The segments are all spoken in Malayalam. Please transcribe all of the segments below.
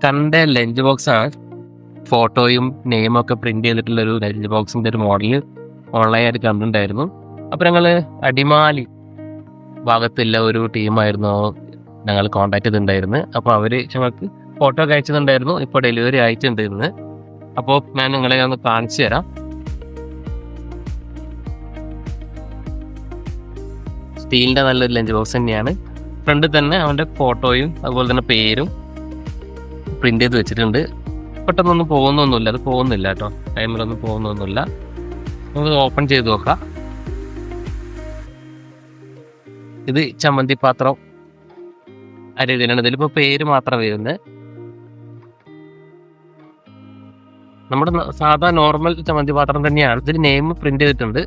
കണ്ട ലഞ്ച് ബോക്സ് ആണ്. ഫോട്ടോയും നെയിമും ഒക്കെ പ്രിന്റ് ചെയ്തിട്ടുള്ള ഒരു ലഞ്ച് ബോക്സിന്റെ ഒരു മോഡൽ ഓൺലൈനായിട്ട് കണ്ടിട്ടുണ്ടായിരുന്നു. അപ്പോൾ ഞങ്ങൾ അടിമാലി ഭാഗത്തുള്ള ഒരു ടീമായിരുന്നു ഞങ്ങൾ കോൺടാക്ട് ചെയ്തിട്ടുണ്ടായിരുന്നു. അപ്പോൾ അവർ ഞങ്ങൾക്ക് ഫോട്ടോ ഒക്കെ അയച്ചിട്ടുണ്ടായിരുന്നു. ഇപ്പോൾ ഡെലിവറി അയച്ചിട്ടുണ്ടായിരുന്നു. അപ്പോൾ ഞാൻ നിങ്ങളെ ഒന്ന് കാണിച്ചു തരാം. സ്റ്റീലിൻ്റെ നല്ലൊരു ലഞ്ച് ബോക്സ് തന്നെയാണ്. ഫ്രണ്ടിൽ തന്നെ അവൻ്റെ ഫോട്ടോയും അതുപോലെ തന്നെ പേരും പ്രിന്റ് ചെയ്ത് വെച്ചിട്ടുണ്ട്. പെട്ടെന്നൊന്നും പോകുന്നൊന്നുമില്ല, അത് പോകുന്നില്ല കേട്ടോ, ടൈമിലൊന്നും പോകുന്നൊന്നുമില്ല. നമുക്ക് ഓപ്പൺ ചെയ്ത് നോക്കാം. ഇത് ചമ്മന്തി പാത്രം ആ രീതിയിലാണ്. ഇതിലിപ്പോൾ പേര് മാത്രം വരുന്നത്. നമ്മുടെ സാധാ നോർമൽ ചമ്മന്തി പാത്രം തന്നെയാണ്. ഇതിൽ നെയിം പ്രിന്റ് ചെയ്തിട്ടുണ്ട്.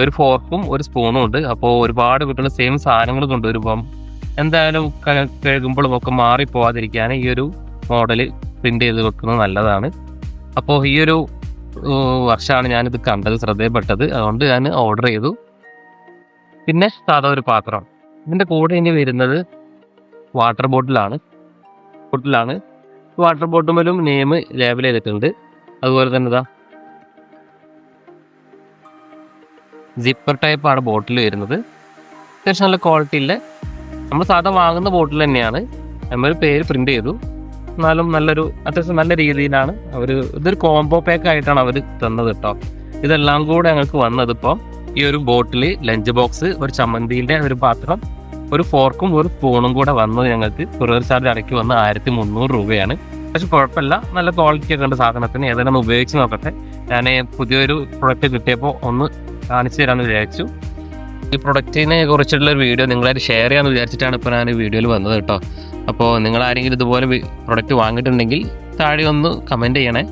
ഒരു ഫോർക്കും ഒരു സ്പൂണും ഉണ്ട്. അപ്പോൾ ഒരുപാട് കുട്ടികൾ സെയിം സാധനങ്ങൾ കൊണ്ടുവരുമ്പം എന്തായാലും കഴുകുമ്പോഴും ഒക്കെ മാറിപ്പോവാതിരിക്കാൻ ഈ ഒരു മോഡൽ പ്രിന്റ് ചെയ്ത് വെക്കുന്നത് നല്ലതാണ്. അപ്പോൾ ഈ ഒരു വർഷമാണ് ഞാനിത് കണ്ടത്, ശ്രദ്ധയപ്പെട്ടത്. അതുകൊണ്ട് ഞാൻ ഓർഡർ ചെയ്തു. പിന്നെ സാധാ ഒരു പാത്രം. ഇതിൻ്റെ കൂടെ ഇനി വരുന്നത് വാട്ടർ ബോട്ടിലാണ്. വാട്ടർ ബോട്ടിലും നെയിം ലേബൽ ചെയ്തിട്ടുണ്ട്. അതുപോലെ തന്നെ ഇതാ സിപ്പർ ടൈപ്പാണ് ബോട്ടിൽ വരുന്നത്. അത്യാവശ്യം നല്ല ക്വാളിറ്റി ഇല്ല. നമ്മൾ സാധാ വാങ്ങുന്ന ബോട്ടിൽ തന്നെയാണ്. നമ്മൾ പേര് പ്രിന്റ് ചെയ്തു. എന്നാലും അത്യാവശ്യം നല്ല രീതിയിലാണ് അവർ ഇതൊരു കോംബോ പാക്ക് ആയിട്ടാണ് അവർ തന്നത് കേട്ടോ. ഇതെല്ലാം കൂടെ ഞങ്ങൾക്ക് വന്നത് ഇപ്പോൾ ഈ ഒരു ബോട്ടിൽ, ലഞ്ച് ബോക്സ്, ഒരു ചമ്മന്തിൻ്റെ ഒരു പാത്രം, ഒരു ഫോർക്കും ഒരു സ്പൂണും കൂടെ വന്നത് ഞങ്ങൾക്ക് കൊറിയർ ചാർജ് അടക്കി വന്ന് 1300 രൂപയാണ്. പക്ഷെ കുഴപ്പമില്ല, നല്ല ക്വാളിറ്റി ഒക്കെ ഉണ്ട് സാധനത്തിന്. ഏതായാലും ഉപയോഗിച്ച് നോക്കട്ടെ. ഞാൻ പുതിയൊരു പ്രൊഡക്റ്റ് കിട്ടിയപ്പോൾ ഒന്ന് കാണിച്ചു തരാമെന്ന് വിചാരിച്ചു. ഈ പ്രൊഡക്റ്റിനെ കുറിച്ചുള്ള ഒരു വീഡിയോ നിങ്ങളായിട്ട് ഷെയർ ചെയ്യാമെന്ന് വിചാരിച്ചിട്ടാണ് ഇപ്പോൾ ഞാൻ ഈ വീഡിയോയിൽ വന്നത് കേട്ടോ. അപ്പോൾ നിങ്ങൾ ആരെങ്കിലും ഇതുപോലെ പ്രൊഡക്റ്റ് വാങ്ങിയിട്ടുണ്ടെങ്കിൽ താഴെ ഒന്ന് കമൻറ്റ് ചെയ്യണേ.